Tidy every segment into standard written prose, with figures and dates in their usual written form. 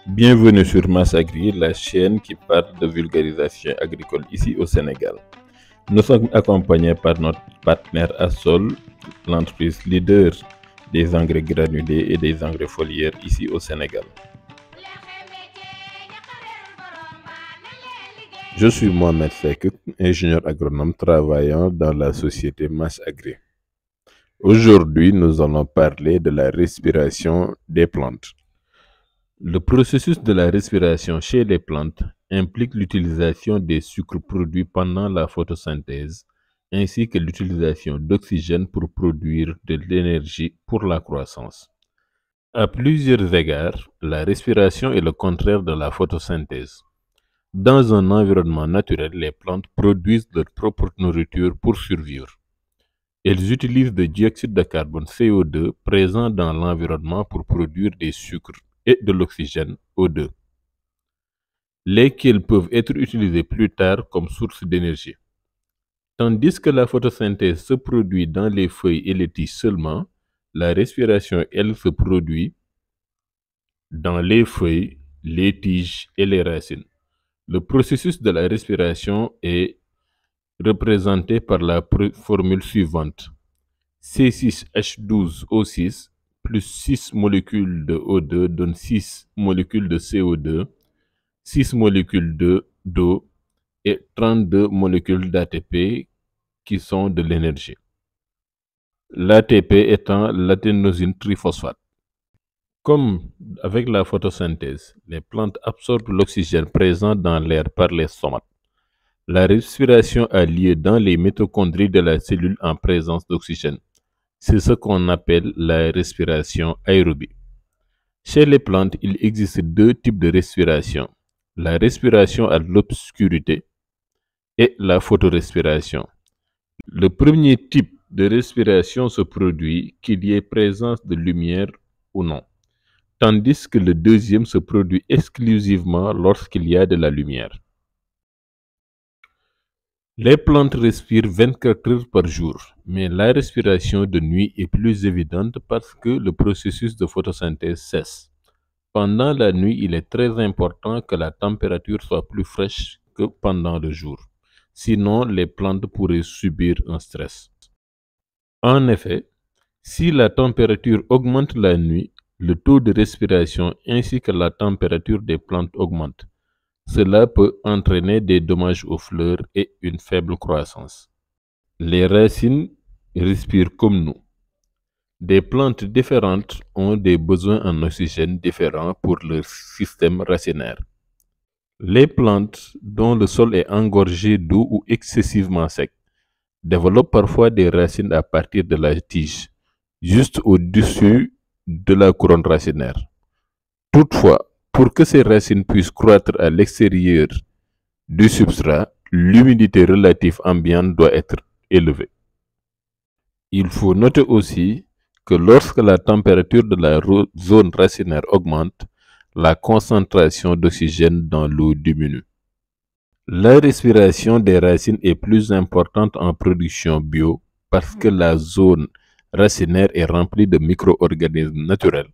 Bienvenue sur Mass Agri, la chaîne qui parle de vulgarisation agricole ici au Sénégal. Nous sommes accompagnés par notre partenaire Assol, l'entreprise leader des engrais granulés et des engrais foliaires ici au Sénégal. Je suis Mohamed Seck, ingénieur agronome travaillant dans la société Mass Agri. Aujourd'hui, nous allons parler de la respiration des plantes. Le processus de la respiration chez les plantes implique l'utilisation des sucres produits pendant la photosynthèse, ainsi que l'utilisation d'oxygène pour produire de l'énergie pour la croissance. À plusieurs égards, la respiration est le contraire de la photosynthèse. Dans un environnement naturel, les plantes produisent leur propre nourriture pour survivre. Elles utilisent le dioxyde de carbone CO2 présent dans l'environnement pour produire des sucres et de l'oxygène O2, lesquels peuvent être utilisés plus tard comme source d'énergie. Tandis que la photosynthèse se produit dans les feuilles et les tiges seulement, la respiration, elle, se produit dans les feuilles, les tiges et les racines. Le processus de la respiration est représenté par la formule suivante. C6H12O6 plus 6 molécules de O2 donne 6 molécules de CO2, 6 molécules d'eau et 32 molécules d'ATP qui sont de l'énergie. L'ATP étant l'adénosine triphosphate. Comme avec la photosynthèse, les plantes absorbent l'oxygène présent dans l'air par les somates. La respiration a lieu dans les mitochondries de la cellule en présence d'oxygène. C'est ce qu'on appelle la respiration aérobie. Chez les plantes, il existe deux types de respiration. La respiration à l'obscurité et la photorespiration. Le premier type de respiration se produit qu'il y ait présence de lumière ou non, tandis que le deuxième se produit exclusivement lorsqu'il y a de la lumière. Les plantes respirent 24 heures par jour, mais la respiration de nuit est plus évidente parce que le processus de photosynthèse cesse. Pendant la nuit, il est très important que la température soit plus fraîche que pendant le jour. Sinon, les plantes pourraient subir un stress. En effet, si la température augmente la nuit, le taux de respiration ainsi que la température des plantes augmente. Cela peut entraîner des dommages aux fleurs et une faible croissance. Les racines respirent comme nous. Des plantes différentes ont des besoins en oxygène différents pour leur système racinaire. Les plantes dont le sol est engorgé d'eau ou excessivement sec développent parfois des racines à partir de la tige, juste au-dessus de la couronne racinaire. Toutefois, pour que ces racines puissent croître à l'extérieur du substrat, l'humidité relative ambiante doit être élevée. Il faut noter aussi que lorsque la température de la zone racinaire augmente, la concentration d'oxygène dans l'eau diminue. La respiration des racines est plus importante en production bio parce que la zone racinaire est remplie de micro-organismes naturels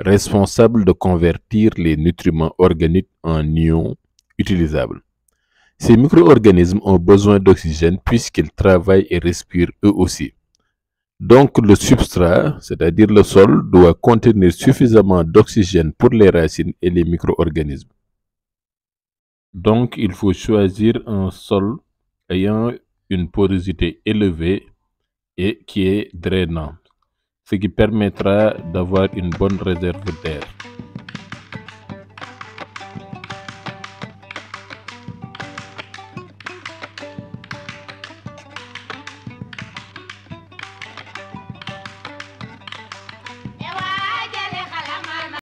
responsables de convertir les nutriments organiques en ions utilisables. Ces micro-organismes ont besoin d'oxygène puisqu'ils travaillent et respirent eux aussi. Donc le substrat, c'est-à-dire le sol, doit contenir suffisamment d'oxygène pour les racines et les micro-organismes. Donc il faut choisir un sol ayant une porosité élevée et qui est drainant, ce qui permettra d'avoir une bonne réserve d'air.